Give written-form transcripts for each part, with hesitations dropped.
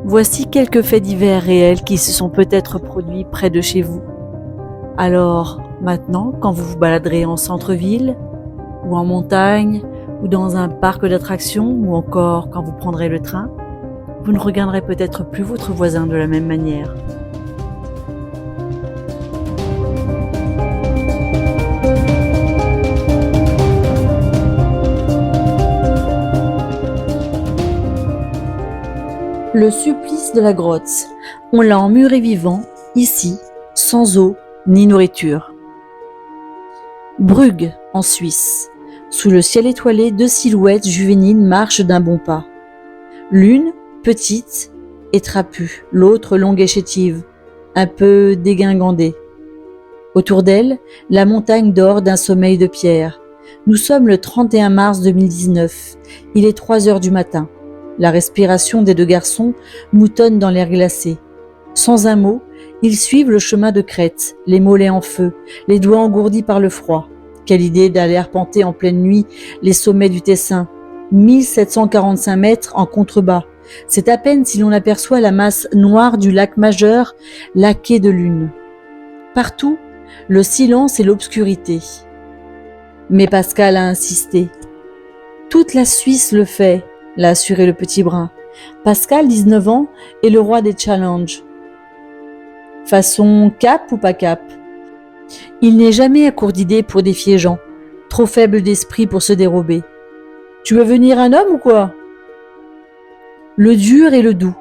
Voici quelques faits divers réels qui se sont peut-être produits près de chez vous. Alors, maintenant, quand vous vous baladerez en centre-ville, ou en montagne, ou dans un parc d'attractions, ou encore quand vous prendrez le train, vous ne regarderez peut-être plus votre voisin de la même manière. Le supplice de la grotte. On l'a emmuré vivant, ici, sans eau ni nourriture. Brugge, en Suisse. Sous le ciel étoilé, deux silhouettes juvéniles marchent d'un bon pas. L'une, petite et trapue, l'autre longue et chétive, un peu dégingandée. Autour d'elle, la montagne dort d'un sommeil de pierre. Nous sommes le 31 mars 2019. Il est 3 heures du matin. La respiration des deux garçons moutonne dans l'air glacé. Sans un mot, ils suivent le chemin de crête, les mollets en feu, les doigts engourdis par le froid. Quelle idée d'aller arpenter en pleine nuit les sommets du Tessin. 1745 mètres en contrebas. C'est à peine si l'on aperçoit la masse noire du lac majeur, laqué de lune. Partout, le silence et l'obscurité. Mais Pascal a insisté. Toute la Suisse le fait, l'a assuré le petit brun. Pascal, 19 ans, est le roi des challenges. Façon cap ou pas cap? Il n'est jamais à court d'idées pour défier Jean, trop faible d'esprit pour se dérober. Tu veux venir un homme ou quoi? Le dur et le doux,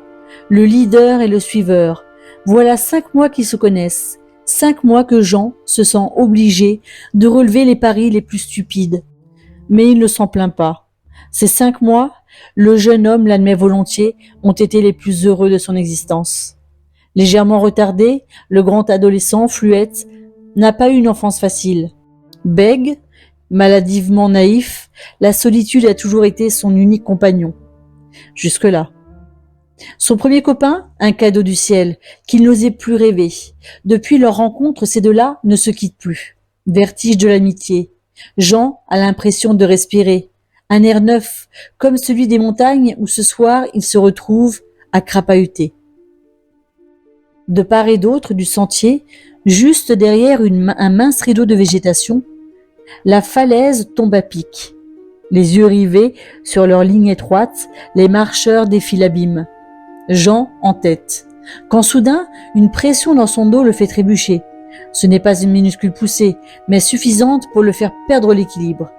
le leader et le suiveur, voilà 5 mois qu'ils se connaissent, 5 mois que Jean se sent obligé de relever les paris les plus stupides. Mais il ne s'en plaint pas. Ces 5 mois, le jeune homme l'admet volontiers, ont été les plus heureux de son existence. Légèrement retardé, le grand adolescent, fluette, n'a pas eu une enfance facile. Bègue, maladivement naïf, la solitude a toujours été son unique compagnon. Jusque-là. Son premier copain, un cadeau du ciel, qu'il n'osait plus rêver. Depuis leur rencontre, ces deux-là ne se quittent plus. Vertige de l'amitié. Jean a l'impression de respirer. Un air neuf, comme celui des montagnes où ce soir il se retrouve à crapahuter. De part et d'autre du sentier, juste derrière un mince rideau de végétation, la falaise tombe à pic. Les yeux rivés sur leur ligne étroite, les marcheurs défient l'abîme. Jean en tête. Quand soudain, une pression dans son dos le fait trébucher. Ce n'est pas une minuscule poussée, mais suffisante pour le faire perdre l'équilibre.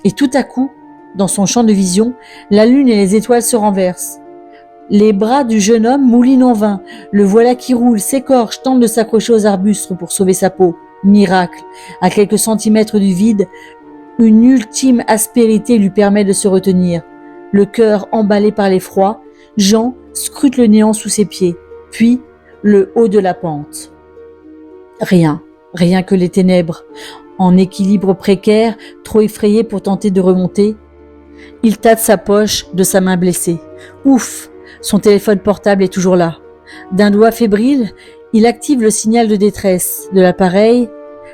Et tout à coup, dans son champ de vision, la lune et les étoiles se renversent. Les bras du jeune homme moulinent en vain. Le voilà qui roule, s'écorche, tente de s'accrocher aux arbustes pour sauver sa peau. Miracle. À quelques centimètres du vide, une ultime aspérité lui permet de se retenir. Le cœur emballé par l'effroi, Jean scrute le néant sous ses pieds, puis le haut de la pente. Rien que les ténèbres. En équilibre précaire, trop effrayé pour tenter de remonter, il tâte sa poche de sa main blessée. Ouf, son téléphone portable est toujours là. D'un doigt fébrile, il active le signal de détresse de l'appareil,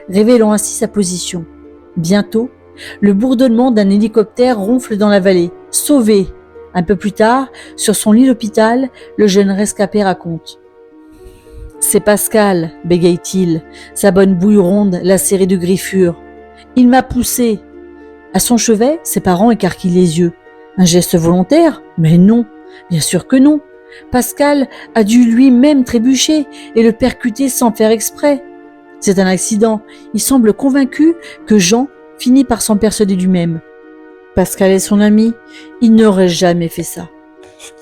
révélant ainsi sa position. Bientôt, le bourdonnement d'un hélicoptère ronfle dans la vallée. Sauvé! Un peu plus tard, sur son lit d'hôpital, le jeune rescapé raconte. C'est Pascal, bégaye-t-il, sa bonne bouille ronde lacérée de griffures. Il m'a poussé. À son chevet, ses parents écarquillent les yeux. Un geste volontaire? Mais non, bien sûr que non. Pascal a dû lui-même trébucher et le percuter sans faire exprès. C'est un accident. Il semble convaincu que Jean finit par s'en persuader lui-même. Pascal est son ami. Il n'aurait jamais fait ça.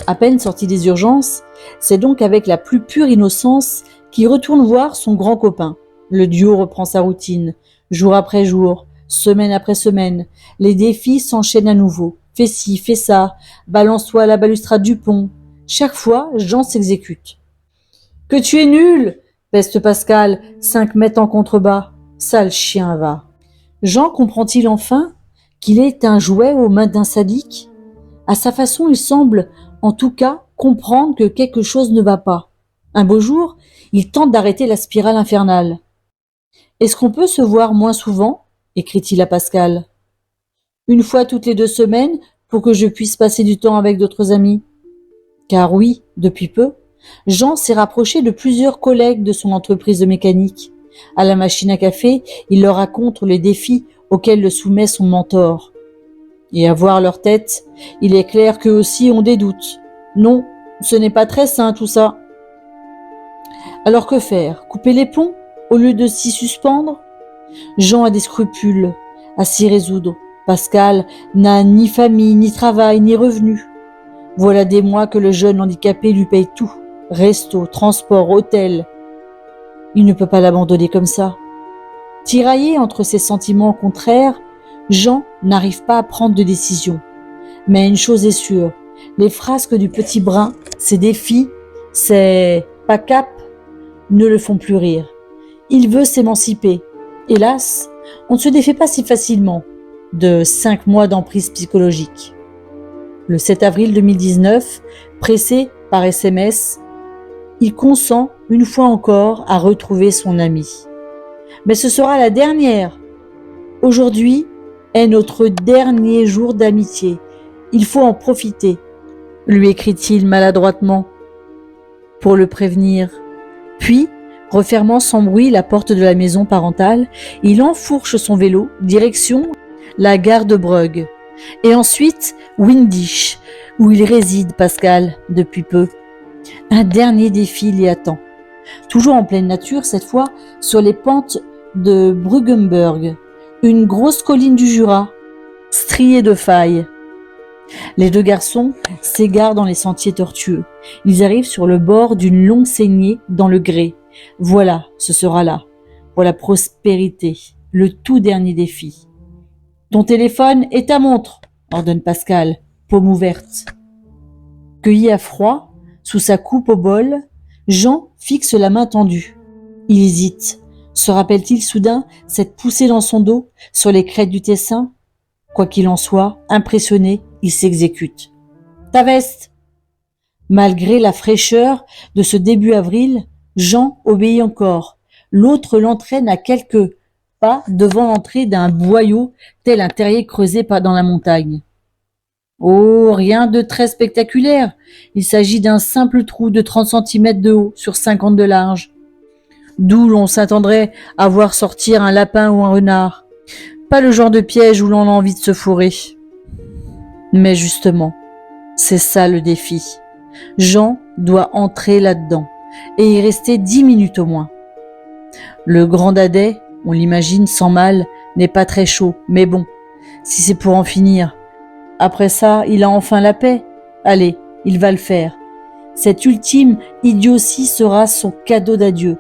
À peine sorti des urgences, c'est donc avec la plus pure innocence qu'il retourne voir son grand copain. Le duo reprend sa routine, jour après jour, semaine après semaine. Les défis s'enchaînent à nouveau. Fais ci, fais ça, balance-toi à la balustrade du pont. Chaque fois, Jean s'exécute. Que tu es nul, peste Pascal, 5 mètres en contrebas. Sale chien, va. Jean comprend-il enfin qu'il est un jouet aux mains d'un sadique? À sa façon, il semble, en tout cas, comprendre que quelque chose ne va pas. Un beau jour, il tente d'arrêter la spirale infernale. « Est-ce qu'on peut se voir moins souvent ?» écrit-il à Pascal. « 1 fois toutes les 2 semaines pour que je puisse passer du temps avec d'autres amis. » Car oui, depuis peu, Jean s'est rapproché de plusieurs collègues de son entreprise de mécanique. À la machine à café, il leur raconte les défis auxquels le soumet son mentor. Et à voir leur tête, il est clair qu'eux aussi ont des doutes. Non, ce n'est pas très sain tout ça. Alors que faire? Couper les ponts au lieu de s'y suspendre? Jean a des scrupules à s'y résoudre. Pascal n'a ni famille, ni travail, ni revenus. Voilà des mois que le jeune handicapé lui paye tout. Resto, transport, hôtel. Il ne peut pas l'abandonner comme ça. Tiraillé entre ses sentiments contraires, Jean n'arrive pas à prendre de décision. Mais une chose est sûre, les frasques du petit Brun, ses défis, ses pas cap, ne le font plus rire. Il veut s'émanciper. Hélas, on ne se défait pas si facilement de 5 mois d'emprise psychologique. Le 7 avril 2019, pressé par SMS, il consent une fois encore à retrouver son ami. Mais ce sera la dernière. Aujourd'hui est notre dernier jour d'amitié. Il faut en profiter, lui écrit-il maladroitement pour le prévenir. Puis, refermant sans bruit la porte de la maison parentale, il enfourche son vélo, direction la gare de Brugg. Et ensuite, Windisch, où il réside, Pascal, depuis peu. Un dernier défi l'y attend. Toujours en pleine nature, cette fois, sur les pentes de Bruggenberg, une grosse colline du Jura, striée de failles. Les deux garçons s'égarent dans les sentiers tortueux. Ils arrivent sur le bord d'une longue saignée dans le grès. Voilà, ce sera là, pour la prospérité, le tout dernier défi. Ton téléphone et ta montre, ordonne Pascal, paume ouverte. Cueilli à froid, sous sa coupe au bol, Jean fixe la main tendue. Il hésite. Se rappelle-t-il soudain cette poussée dans son dos, sur les crêtes du Tessin? Quoi qu'il en soit, impressionné, il s'exécute. Ta veste! Malgré la fraîcheur de ce début avril, Jean obéit encore. L'autre l'entraîne à quelques pas devant l'entrée d'un boyau, tel un terrier creusé dans la montagne. Oh, rien de très spectaculaire. Il s'agit d'un simple trou de 30 cm de haut sur 50 de large, d'où l'on s'attendrait à voir sortir un lapin ou un renard. Pas le genre de piège où l'on a envie de se fourrer. Mais justement, c'est ça le défi. Jean doit entrer là-dedans et y rester 10 minutes au moins. Le grand dadais, on l'imagine sans mal, n'est pas très chaud, mais bon, si c'est pour en finir. Après ça, il a enfin la paix. Allez, il va le faire. Cette ultime idiotie sera son cadeau d'adieu.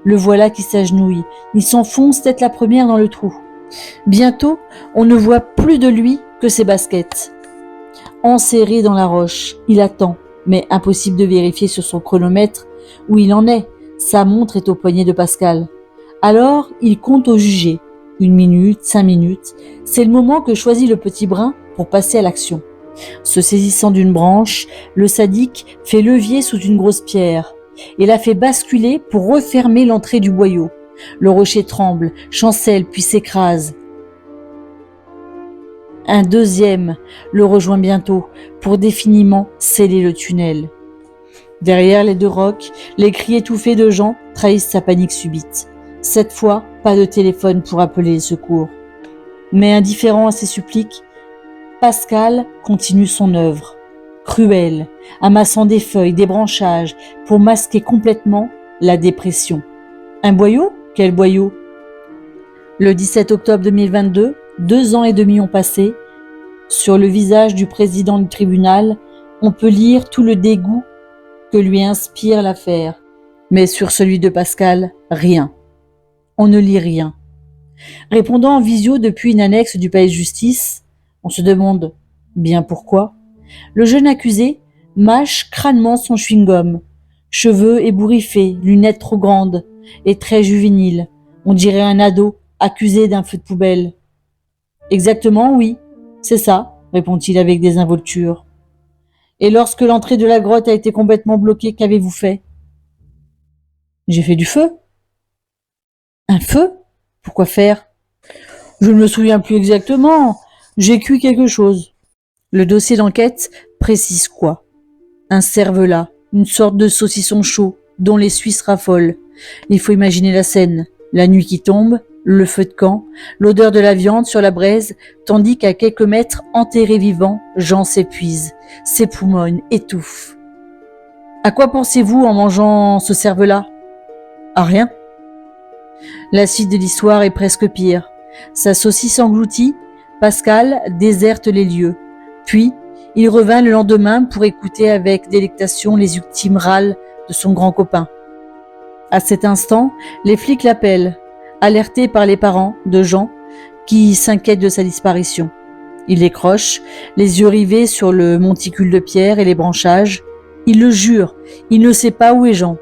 Le voilà qui s'agenouille. Il s'enfonce tête la première dans le trou. Bientôt, on ne voit plus de lui que ses baskets. Enserré dans la roche, il attend, mais impossible de vérifier sur son chronomètre où il en est. Sa montre est au poignet de Pascal. Alors, il compte au jugé. 1 minute, 5 minutes, c'est le moment que choisit le petit Brun pour passer à l'action. Se saisissant d'une branche, le sadique fait levier sous une grosse pierre et la fait basculer pour refermer l'entrée du boyau. Le rocher tremble, chancelle puis s'écrase. Un deuxième le rejoint bientôt pour définitivement sceller le tunnel. Derrière les deux rocs, les cris étouffés de Jean trahissent sa panique subite. Cette fois, pas de téléphone pour appeler les secours. Mais indifférent à ses suppliques, Pascal continue son œuvre, cruelle, amassant des feuilles, des branchages, pour masquer complètement la dépression. Un boyau? Quel boyau? Le 17 octobre 2022, 2 ans et demi ont passé. Sur le visage du président du tribunal, on peut lire tout le dégoût que lui inspire l'affaire. Mais sur celui de Pascal, rien. On ne lit rien. Répondant en visio depuis une annexe du palais de justice, on se demande bien pourquoi, le jeune accusé mâche crânement son chewing-gum. Cheveux ébouriffés, lunettes trop grandes et très juvéniles. On dirait un ado accusé d'un feu de poubelle. Exactement, oui, c'est ça, répond-il avec désinvolture. Et lorsque l'entrée de la grotte a été complètement bloquée, qu'avez-vous fait? J'ai fait du feu. Un feu? Pourquoi faire? Je ne me souviens plus exactement. J'ai cuit quelque chose. Le dossier d'enquête précise quoi? un cervelas, une sorte de saucisson chaud dont les Suisses raffolent. Il faut imaginer la scène, la nuit qui tombe, le feu de camp, l'odeur de la viande sur la braise, tandis qu'à quelques mètres, enterré vivant, Jean s'épuise, s'époumonne, étouffe. À quoi pensez-vous en mangeant ce cervelas ? À rien. La suite de l'histoire est presque pire. Sa saucisse engloutie, Pascal déserte les lieux. Puis, il revint le lendemain pour écouter avec délectation les ultimes râles de son grand copain. À cet instant, les flics l'appellent, alertés par les parents de Jean qui s'inquiètent de sa disparition. Il décroche, les yeux rivés sur le monticule de pierre et les branchages. Il le jure, il ne sait pas où est Jean.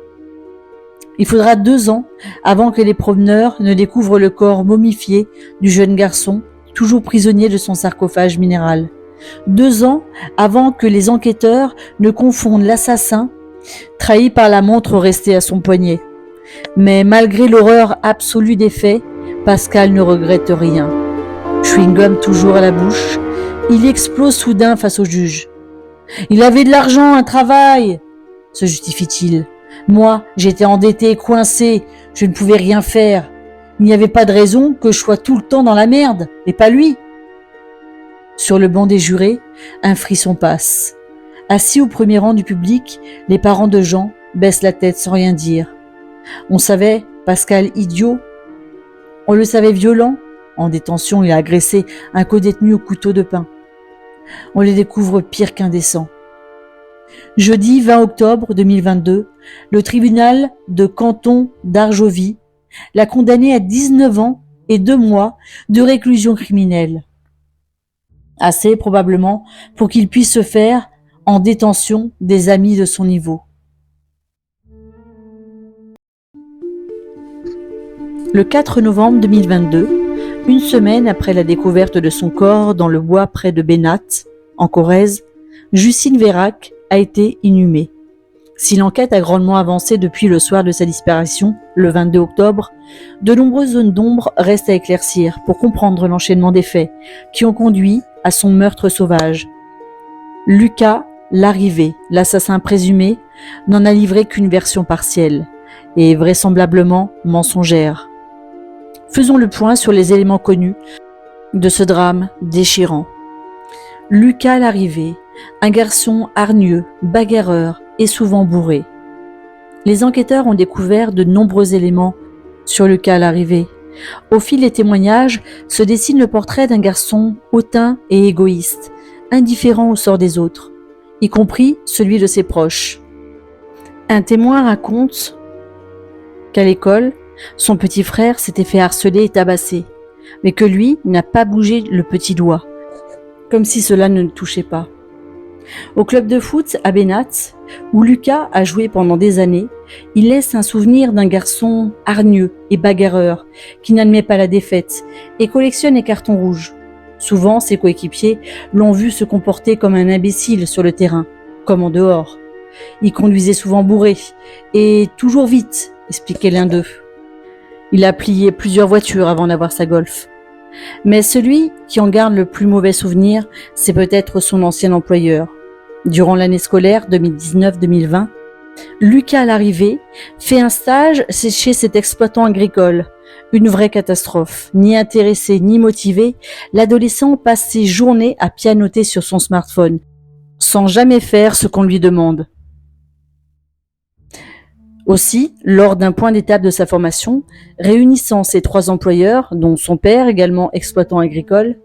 Il faudra 2 ans avant que les promeneurs ne découvrent le corps momifié du jeune garçon, toujours prisonnier de son sarcophage minéral. 2 ans avant que les enquêteurs ne confondent l'assassin, trahi par la montre restée à son poignet. Mais malgré l'horreur absolue des faits, Pascal ne regrette rien. Chewing-gum toujours à la bouche, il explose soudain face au juge. « Il avait de l'argent, un travail !» se justifie-t-il. « Moi, j'étais endetté, coincé, je ne pouvais rien faire. Il n'y avait pas de raison que je sois tout le temps dans la merde, et pas lui. » Sur le banc des jurés, un frisson passe. Assis au premier rang du public, les parents de Jean baissent la tête sans rien dire. On savait Pascal idiot. On le savait violent. En détention, il a agressé un codétenu au couteau de pain. On les découvre pire qu'indécents. Jeudi 20 octobre 2022, le tribunal de canton d'Argovie l'a condamné à 19 ans et 2 mois de réclusion criminelle. Assez probablement pour qu'il puisse se faire en détention des amis de son niveau. Le 4 novembre 2022, une semaine après la découverte de son corps dans le bois près de Bénat, en Corrèze, Justine Vérac a été inhumée. Si l'enquête a grandement avancé depuis le soir de sa disparition, le 22 octobre, de nombreuses zones d'ombre restent à éclaircir pour comprendre l'enchaînement des faits qui ont conduit à son meurtre sauvage. Lucas Larrivé, l'assassin présumé, n'en a livré qu'une version partielle et vraisemblablement mensongère. Faisons le point sur les éléments connus de ce drame déchirant. Lucas Larrivé, un garçon hargneux, bagarreur et souvent bourré. Les enquêteurs ont découvert de nombreux éléments sur Lucas Larrivé. Au fil des témoignages se dessine le portrait d'un garçon hautain et égoïste, indifférent au sort des autres, y compris celui de ses proches. Un témoin raconte qu'à l'école, son petit frère s'était fait harceler et tabasser, mais que lui n'a pas bougé le petit doigt, comme si cela ne le touchait pas. Au club de foot à Bénat, où Lucas a joué pendant des années, il laisse un souvenir d'un garçon hargneux et bagarreur qui n'admet pas la défaite et collectionne les cartons rouges. Souvent, ses coéquipiers l'ont vu se comporter comme un imbécile sur le terrain, comme en dehors. Il conduisait souvent bourré et toujours vite, expliquait l'un d'eux. Il a plié plusieurs voitures avant d'avoir sa Golf. Mais celui qui en garde le plus mauvais souvenir, c'est peut-être son ancien employeur. Durant l'année scolaire 2019-2020, Lucas Larrivé fait un stage chez cet exploitant agricole. Une vraie catastrophe. Ni intéressé, ni motivé, l'adolescent passe ses journées à pianoter sur son smartphone, sans jamais faire ce qu'on lui demande. Aussi, lors d'un point d'étape de sa formation, réunissant ses 3 employeurs, dont son père, également exploitant agricole,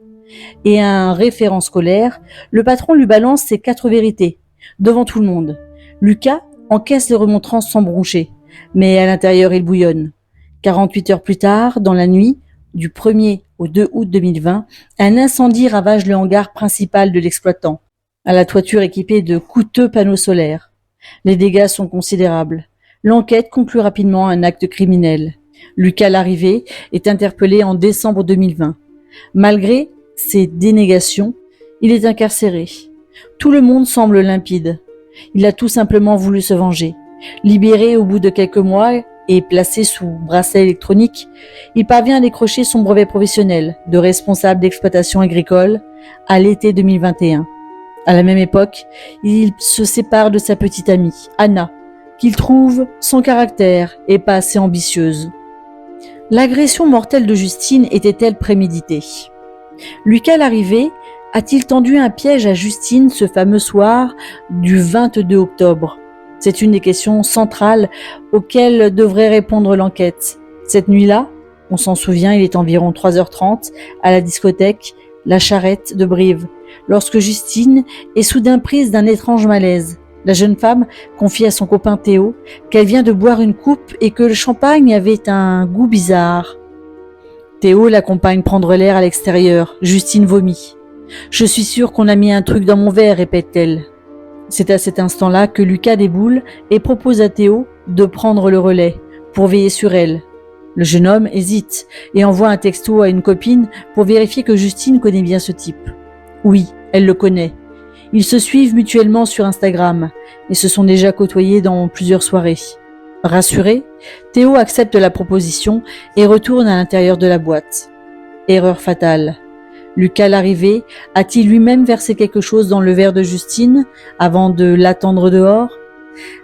et un référent scolaire, le patron lui balance ses 4 vérités, devant tout le monde. Lucas encaisse les remontrances sans broncher, mais à l'intérieur il bouillonne. 48 heures plus tard, dans la nuit, du 1er au 2 août 2020, un incendie ravage le hangar principal de l'exploitant, à la toiture équipée de coûteux panneaux solaires. Les dégâts sont considérables. L'enquête conclut rapidement un acte criminel. Lucas Larrivé est interpellé en décembre 2020. Malgré ses dénégations, il est incarcéré. Tout le monde semble limpide. Il a tout simplement voulu se venger. Libéré au bout de quelques mois et placé sous bracelet électronique, il parvient à décrocher son brevet professionnel de responsable d'exploitation agricole à l'été 2021. À la même époque, il se sépare de sa petite amie, Anna, qu'il trouve sans caractère et pas assez ambitieuse. L'agression mortelle de Justine était-elle préméditée? Lucas l'arrivée a-t-il tendu un piège à Justine ce fameux soir du 22 octobre? C'est une des questions centrales auxquelles devrait répondre l'enquête. Cette nuit-là, on s'en souvient, il est environ 3h30, à la discothèque La Charrette de Brive, lorsque Justine est soudain prise d'un étrange malaise. La jeune femme confie à son copain Théo qu'elle vient de boire une coupe et que le champagne avait un goût bizarre. Théo l'accompagne prendre l'air à l'extérieur. Justine vomit. « Je suis sûre qu'on a mis un truc dans mon verre », répète-t-elle. C'est à cet instant-là que Lucas déboule et propose à Théo de prendre le relais pour veiller sur elle. Le jeune homme hésite et envoie un texto à une copine pour vérifier que Justine connaît bien ce type. Oui, elle le connaît. Ils se suivent mutuellement sur Instagram et se sont déjà côtoyés dans plusieurs soirées. Rassuré, Théo accepte la proposition et retourne à l'intérieur de la boîte. Erreur fatale. Lucas l'arrivée a-t-il lui-même versé quelque chose dans le verre de Justine avant de l'attendre dehors?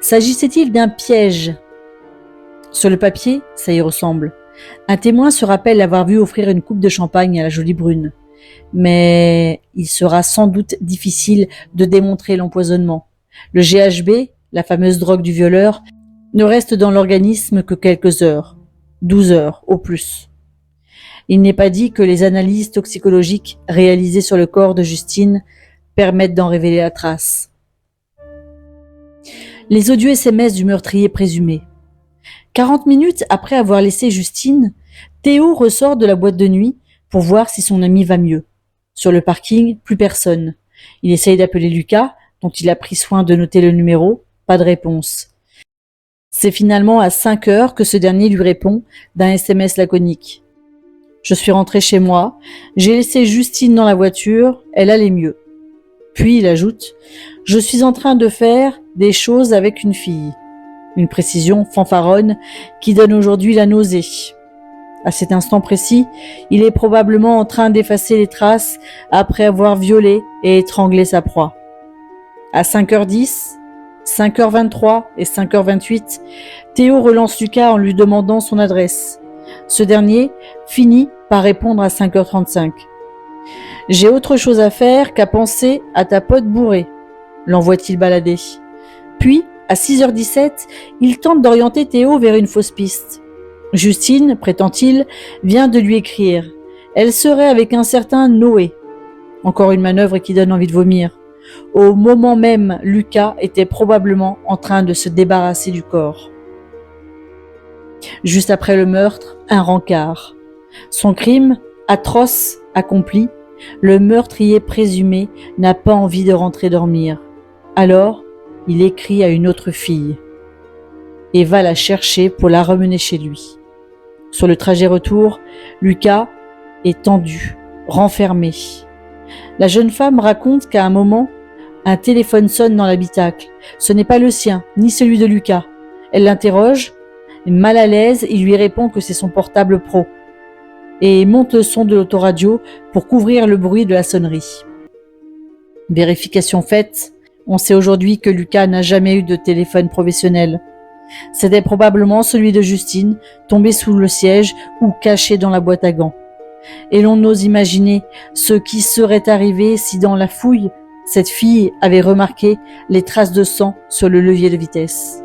S'agissait-il d'un piège? Sur le papier, ça y ressemble. Un témoin se rappelle l'avoir vu offrir une coupe de champagne à la jolie brune. Mais il sera sans doute difficile de démontrer l'empoisonnement. Le GHB, la fameuse drogue du violeur, ne reste dans l'organisme que quelques heures, 12 heures au plus. Il n'est pas dit que les analyses toxicologiques réalisées sur le corps de Justine permettent d'en révéler la trace. Les odieux SMS du meurtrier présumé. 40 minutes après avoir laissé Justine, Théo ressort de la boîte de nuit pour voir si son ami va mieux. Sur le parking, plus personne. Il essaye d'appeler Lucas, dont il a pris soin de noter le numéro, pas de réponse. C'est finalement à 5 heures que ce dernier lui répond d'un SMS laconique. Je suis rentré chez moi, j'ai laissé Justine dans la voiture, elle allait mieux. Puis il ajoute « Je suis en train de faire des choses avec une fille ». Une précision fanfaronne qui donne aujourd'hui la nausée. À cet instant précis, il est probablement en train d'effacer les traces après avoir violé et étranglé sa proie. À 5h10, 5h23 et 5h28, Théo relance Lucas en lui demandant son adresse. Ce dernier finit par répondre à 5h35. « J'ai autre chose à faire qu'à penser à ta pote bourrée », l'envoie-t-il balader. Puis, à 6h17, il tente d'orienter Théo vers une fausse piste. Justine, prétend-il, vient de lui écrire. Elle serait avec un certain Noé. Encore une manœuvre qui donne envie de vomir. Au moment même, Lucas était probablement en train de se débarrasser du corps. Juste après le meurtre, un rencard. Son crime, atroce, accompli, le meurtrier présumé n'a pas envie de rentrer dormir. Alors, il écrit à une autre fille et va la chercher pour la ramener chez lui. Sur le trajet retour, Lucas est tendu, renfermé. La jeune femme raconte qu'à un moment, un téléphone sonne dans l'habitacle. Ce n'est pas le sien, ni celui de Lucas. Elle l'interroge. Mal à l'aise, il lui répond que c'est son portable pro et monte le son de l'autoradio pour couvrir le bruit de la sonnerie. Vérification faite, on sait aujourd'hui que Lucas n'a jamais eu de téléphone professionnel. C'était probablement celui de Justine, tombé sous le siège ou caché dans la boîte à gants. Et l'on ose imaginer ce qui serait arrivé si dans la fouille, cette fille avait remarqué les traces de sang sur le levier de vitesse.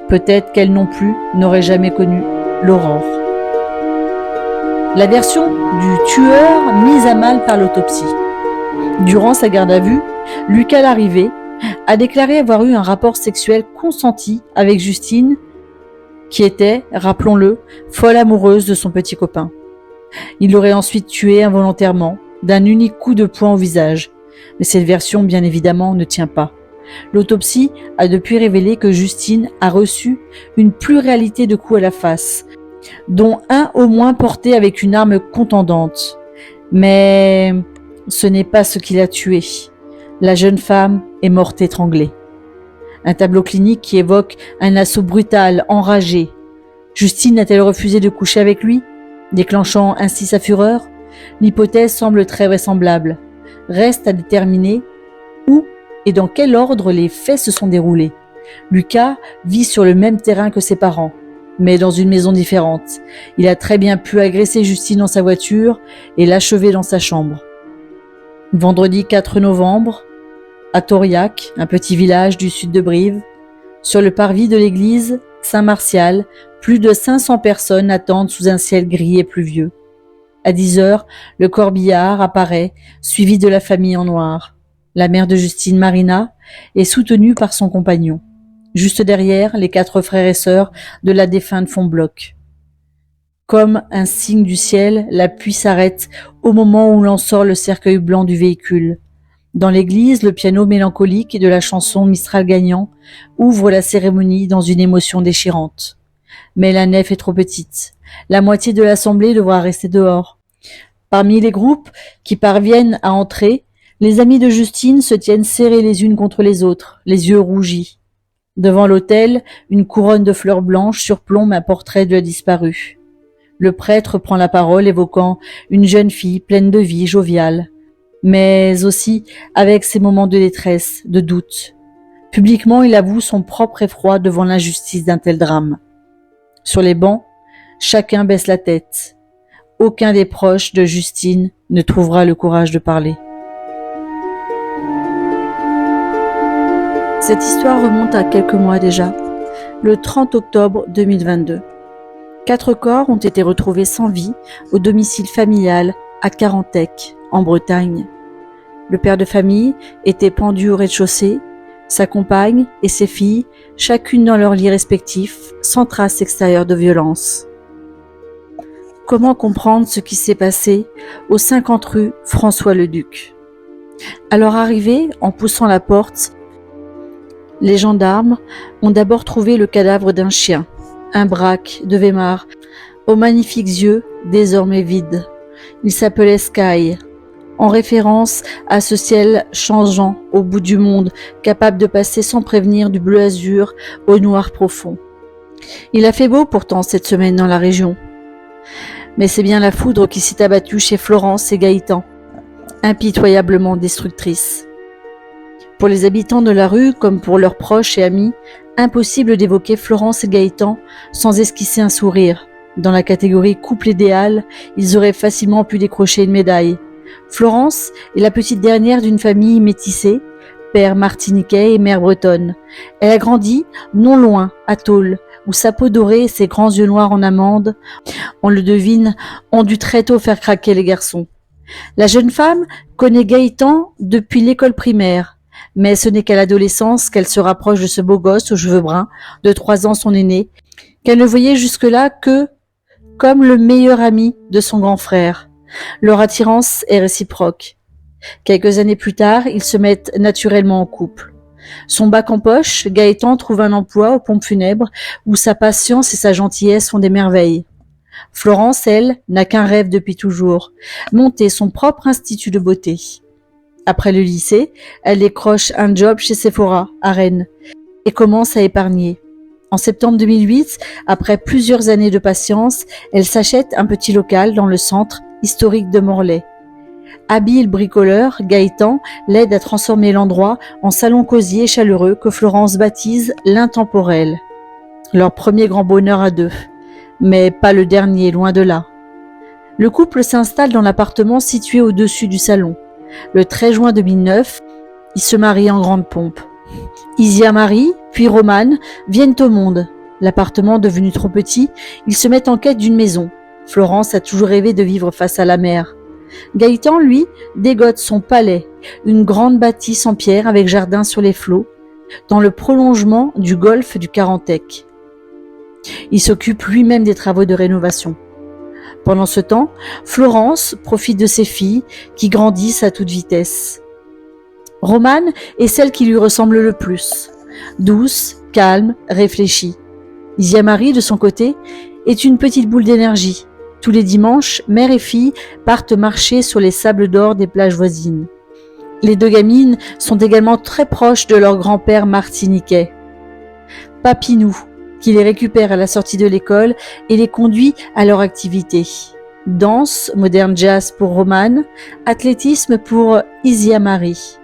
Peut-être qu'elle non plus n'aurait jamais connu l'aurore. La version du tueur mise à mal par l'autopsie. Durant sa garde à vue, Lucas l'arrivée a déclaré avoir eu un rapport sexuel consenti avec Justine, qui était, rappelons-le, folle amoureuse de son petit copain. Il l'aurait ensuite tué involontairement, d'un unique coup de poing au visage. Mais cette version, bien évidemment, ne tient pas. L'autopsie a depuis révélé que Justine a reçu une pluralité de coups à la face, dont un au moins porté avec une arme contondante. Mais ce n'est pas ce qui l'a tué. La jeune femme est morte étranglée. Un tableau clinique qui évoque un assaut brutal, enragé. Justine a-t-elle refusé de coucher avec lui, déclenchant ainsi sa fureur? L'hypothèse semble très vraisemblable. Reste à déterminer Où et dans quel ordre les faits se sont déroulés? Lucas vit sur le même terrain que ses parents, mais dans une maison différente. Il a très bien pu agresser Justine dans sa voiture et l'achever dans sa chambre. Vendredi 4 novembre, à Tauriac, un petit village du sud de Brive, sur le parvis de l'église Saint-Martial, plus de 500 personnes attendent sous un ciel gris et pluvieux. À 10 heures, le corbillard apparaît, suivi de la famille en noir. La mère de Justine, Marina, est soutenue par son compagnon. Juste derrière, les 4 frères et sœurs de la défunte font bloc. Comme un signe du ciel, la pluie s'arrête au moment où l'on sort le cercueil blanc du véhicule. Dans l'église, le piano mélancolique de la chanson Mistral gagnant ouvre la cérémonie dans une émotion déchirante. Mais la nef est trop petite. La moitié de l'assemblée devra rester dehors. Parmi les groupes qui parviennent à entrer, les amis de Justine se tiennent serrés les unes contre les autres, les yeux rougis. Devant l'autel, une couronne de fleurs blanches surplombe un portrait de la disparue. Le prêtre prend la parole évoquant une jeune fille pleine de vie, joviale, mais aussi avec ses moments de détresse, de doute. Publiquement, il avoue son propre effroi devant l'injustice d'un tel drame. Sur les bancs, chacun baisse la tête. Aucun des proches de Justine ne trouvera le courage de parler. Cette histoire remonte à quelques mois déjà, le 30 octobre 2022. 4 corps ont été retrouvés sans vie au domicile familial à Carantec, en Bretagne. Le père de famille était pendu au rez-de-chaussée, sa compagne et ses filles, chacune dans leur lit respectif, sans trace extérieure de violence. Comment comprendre ce qui s'est passé au 50 rue François-le-Duc? À leur arrivée, en poussant la porte, les gendarmes ont d'abord trouvé le cadavre d'un chien, un braque de Weimar, aux magnifiques yeux désormais vides. Il s'appelait Sky, en référence à ce ciel changeant au bout du monde, capable de passer sans prévenir du bleu azur au noir profond. Il a fait beau pourtant cette semaine dans la région. Mais c'est bien la foudre qui s'est abattue chez Florence et Gaëtan, impitoyablement destructrice. Pour les habitants de la rue, comme pour leurs proches et amis, impossible d'évoquer Florence et Gaëtan sans esquisser un sourire. Dans la catégorie couple idéal, ils auraient facilement pu décrocher une médaille. Florence est la petite dernière d'une famille métissée, père martiniquais et mère bretonne. Elle a grandi non loin, à Tôle, où sa peau dorée et ses grands yeux noirs en amande, on le devine, ont dû très tôt faire craquer les garçons. La jeune femme connaît Gaëtan depuis l'école primaire, mais ce n'est qu'à l'adolescence qu'elle se rapproche de ce beau gosse aux cheveux bruns, de 3 ans son aîné, qu'elle ne voyait jusque-là que comme le meilleur ami de son grand frère. Leur attirance est réciproque. Quelques années plus tard, ils se mettent naturellement en couple. Son bac en poche, Gaëtan trouve un emploi aux pompes funèbres où sa patience et sa gentillesse font des merveilles. Florence, elle, n'a qu'un rêve depuis toujours, monter son propre institut de beauté. Après le lycée, elle décroche un job chez Sephora, à Rennes, et commence à épargner. En septembre 2008, après plusieurs années de patience, elle s'achète un petit local dans le centre historique de Morlaix. Habile bricoleur, Gaëtan l'aide à transformer l'endroit en salon cosy et chaleureux que Florence baptise l'intemporel. Leur premier grand bonheur à deux, mais pas le dernier, loin de là. Le couple s'installe dans l'appartement situé au-dessus du salon. Le 13 juin 2009, ils se marient en grande pompe. Isia Marie, puis Romane, viennent au monde. L'appartement devenu trop petit, ils se mettent en quête d'une maison. Florence a toujours rêvé de vivre face à la mer. Gaëtan, lui, dégote son palais, une grande bâtisse en pierre avec jardin sur les flots, dans le prolongement du golfe du Carantec. Il s'occupe lui-même des travaux de rénovation. Pendant ce temps, Florence profite de ses filles qui grandissent à toute vitesse. Romane est celle qui lui ressemble le plus, douce, calme, réfléchie. Isia Marie, de son côté, est une petite boule d'énergie. Tous les dimanches, mère et fille partent marcher sur les sables d'or des plages voisines. Les deux gamines sont également très proches de leur grand-père martiniquais, Papinou, qui les récupère à la sortie de l'école et les conduit à leur activité. Danse, moderne jazz pour Romane, athlétisme pour Isia Marie.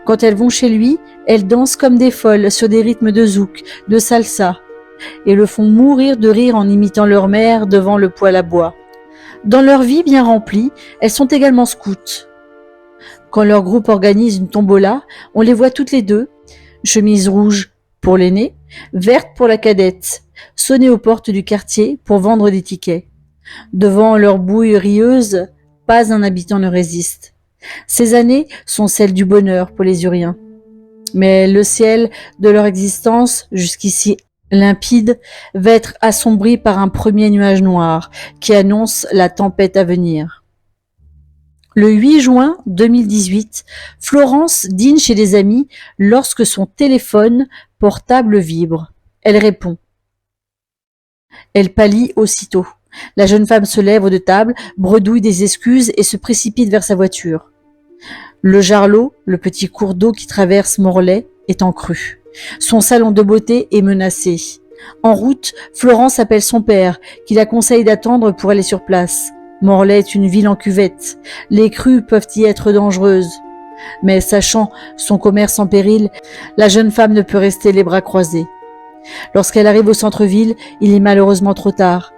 Quand elles vont chez lui, elles dansent comme des folles sur des rythmes de zouk, de salsa, et le font mourir de rire en imitant leur mère devant le poêle à bois. Dans leur vie bien remplie, elles sont également scouts. Quand leur groupe organise une tombola, on les voit toutes les deux, chemise rouge pour l'aînée, verte pour la cadette, sonner aux portes du quartier pour vendre des tickets. Devant leur bouille rieuse, pas un habitant ne résiste. Ces années sont celles du bonheur pour les Uriens. Mais le ciel de leur existence, jusqu'ici limpide, va être assombri par un premier nuage noir qui annonce la tempête à venir. Le 8 juin 2018, Florence dîne chez des amis lorsque son téléphone portable vibre. Elle répond. Elle pâlit aussitôt. La jeune femme se lève de table, bredouille des excuses et se précipite vers sa voiture. Le Jarlot, le petit cours d'eau qui traverse Morlaix, est en crue. Son salon de beauté est menacé. En route, Florence appelle son père, qui la conseille d'attendre pour aller sur place. Morlaix est une ville en cuvette. Les crues peuvent y être dangereuses. Mais sachant son commerce en péril, la jeune femme ne peut rester les bras croisés. Lorsqu'elle arrive au centre-ville, il est malheureusement trop tard.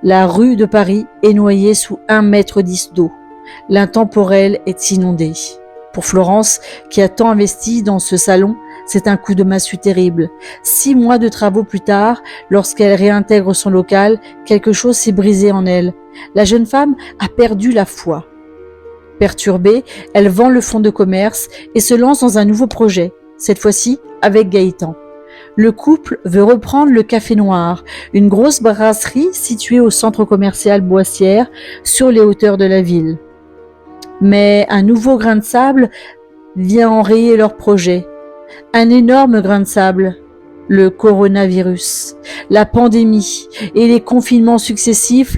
La rue de Paris est noyée sous 1,10 m d'eau. L'intemporel est inondé. Pour Florence, qui a tant investi dans ce salon, c'est un coup de massue terrible. 6 mois de travaux plus tard, lorsqu'elle réintègre son local, quelque chose s'est brisé en elle. La jeune femme a perdu la foi. Perturbée, elle vend le fonds de commerce et se lance dans un nouveau projet, cette fois-ci avec Gaëtan. Le couple veut reprendre le Café Noir, une grosse brasserie située au centre commercial Boissière, sur les hauteurs de la ville. Mais un nouveau grain de sable vient enrayer leur projet. Un énorme grain de sable, le coronavirus, la pandémie et les confinements successifs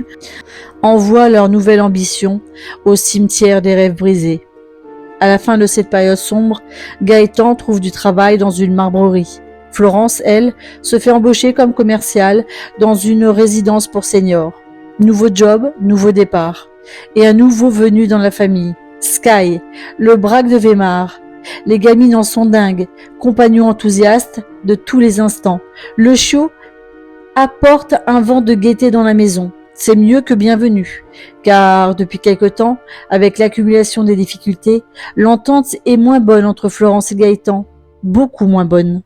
envoient leur nouvelle ambition au cimetière des rêves brisés. À la fin de cette période sombre, Gaëtan trouve du travail dans une marbrerie. Florence, elle, se fait embaucher comme commerciale dans une résidence pour seniors. Nouveau job, nouveau départ. Et un nouveau venu dans la famille. Sky, le braque de Weimar. Les gamines en sont dingues, compagnons enthousiastes de tous les instants. Le chiot apporte un vent de gaieté dans la maison. C'est mieux que bienvenu, car depuis quelque temps, avec l'accumulation des difficultés, l'entente est moins bonne entre Florence et Gaëtan, beaucoup moins bonne.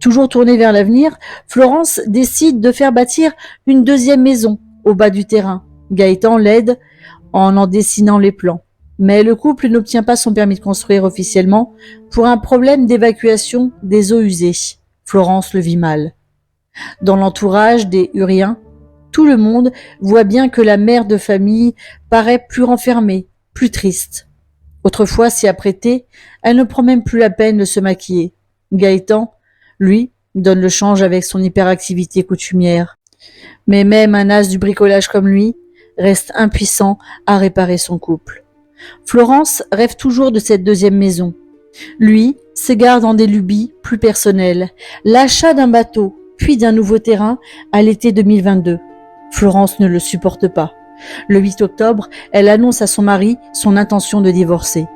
Toujours tournée vers l'avenir, Florence décide de faire bâtir une deuxième maison au bas du terrain. Gaëtan l'aide en dessinant les plans. Mais le couple n'obtient pas son permis de construire officiellement pour un problème d'évacuation des eaux usées. Florence le vit mal. Dans l'entourage des Uriens, tout le monde voit bien que la mère de famille paraît plus renfermée, plus triste. Autrefois si apprêtée, elle ne prend même plus la peine de se maquiller. Gaëtan, lui, donne le change avec son hyperactivité coutumière. Mais même un as du bricolage comme lui reste impuissant à réparer son couple. Florence rêve toujours de cette deuxième maison. Lui s'égare dans des lubies plus personnelles. L'achat d'un bateau, puis d'un nouveau terrain à l'été 2022. Florence ne le supporte pas. Le 8 octobre, elle annonce à son mari son intention de divorcer.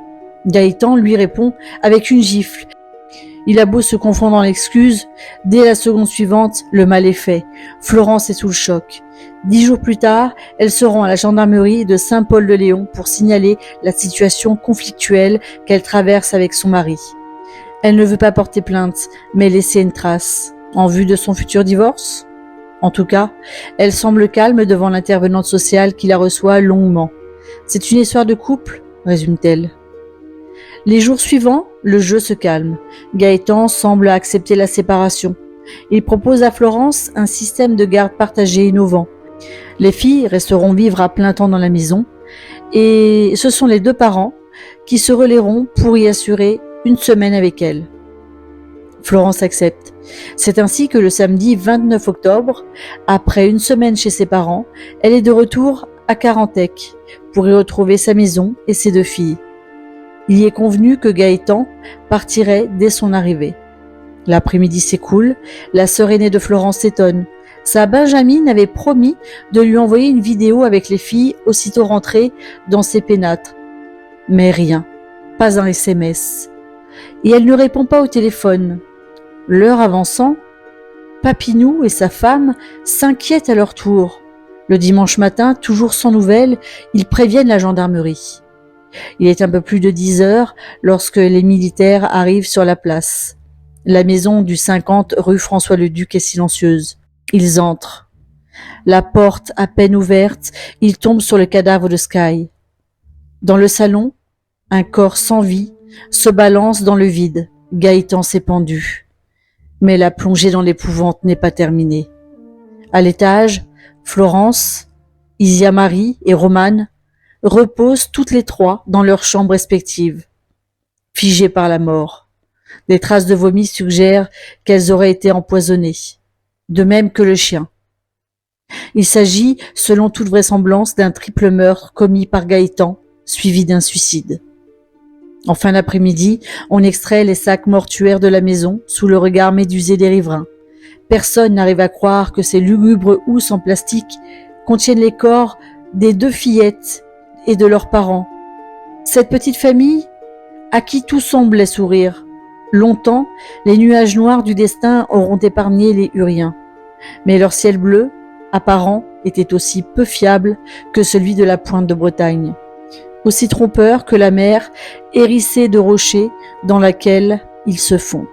Gaëtan lui répond avec une gifle. Il a beau se confondre en excuses, dès la seconde suivante, le mal est fait. Florence est sous le choc. 10 jours plus tard, elle se rend à la gendarmerie de Saint-Paul-de-Léon pour signaler la situation conflictuelle qu'elle traverse avec son mari. Elle ne veut pas porter plainte, mais laisser une trace. En vue de son futur divorce ? En tout cas, elle semble calme devant l'intervenante sociale qui la reçoit longuement. C'est une histoire de couple, résume-t-elle. Les jours suivants, le jeu se calme. Gaëtan semble accepter la séparation. Il propose à Florence un système de garde partagée innovant. Les filles resteront vivre à plein temps dans la maison et ce sont les deux parents qui se relaieront pour y assurer une semaine avec elle. Florence accepte. C'est ainsi que le samedi 29 octobre, après une semaine chez ses parents, elle est de retour à Carantec pour y retrouver sa maison et ses deux filles. Il y est convenu que Gaëtan partirait dès son arrivée. L'après-midi s'écoule, la sœur aînée de Florence s'étonne. Sa Benjamine avait promis de lui envoyer une vidéo avec les filles aussitôt rentrées dans ses pénatres. Mais rien, pas un SMS. et elle ne répond pas au téléphone. L'heure avançant, Papinou et sa femme s'inquiètent à leur tour. Le dimanche matin, toujours sans nouvelles, ils préviennent la gendarmerie. Il est un peu plus de 10 heures lorsque les militaires arrivent sur la place. La maison du 50 rue François-le-Duc est silencieuse. Ils entrent. La porte à peine ouverte, ils tombent sur le cadavre de Sky. Dans le salon, un corps sans vie se balance dans le vide. Gaëtan s'est pendu. Mais la plongée dans l'épouvante n'est pas terminée. À l'étage, Florence, Isia-Marie et Romane reposent toutes les trois dans leurs chambres respectives, figées par la mort. Des traces de vomi suggèrent qu'elles auraient été empoisonnées, de même que le chien. Il s'agit, selon toute vraisemblance, d'un triple meurtre commis par Gaëtan, suivi d'un suicide. En fin d'après-midi, on extrait les sacs mortuaires de la maison sous le regard médusé des riverains. Personne n'arrive à croire que ces lugubres housses en plastique contiennent les corps des 2 fillettes et de leurs parents. Cette petite famille, à qui tout semblait sourire. Longtemps, les nuages noirs du destin auront épargné les Huriens. Mais leur ciel bleu, apparent, était aussi peu fiable que celui de la pointe de Bretagne. Aussi trompeur que la mer hérissée de rochers dans laquelle ils se font.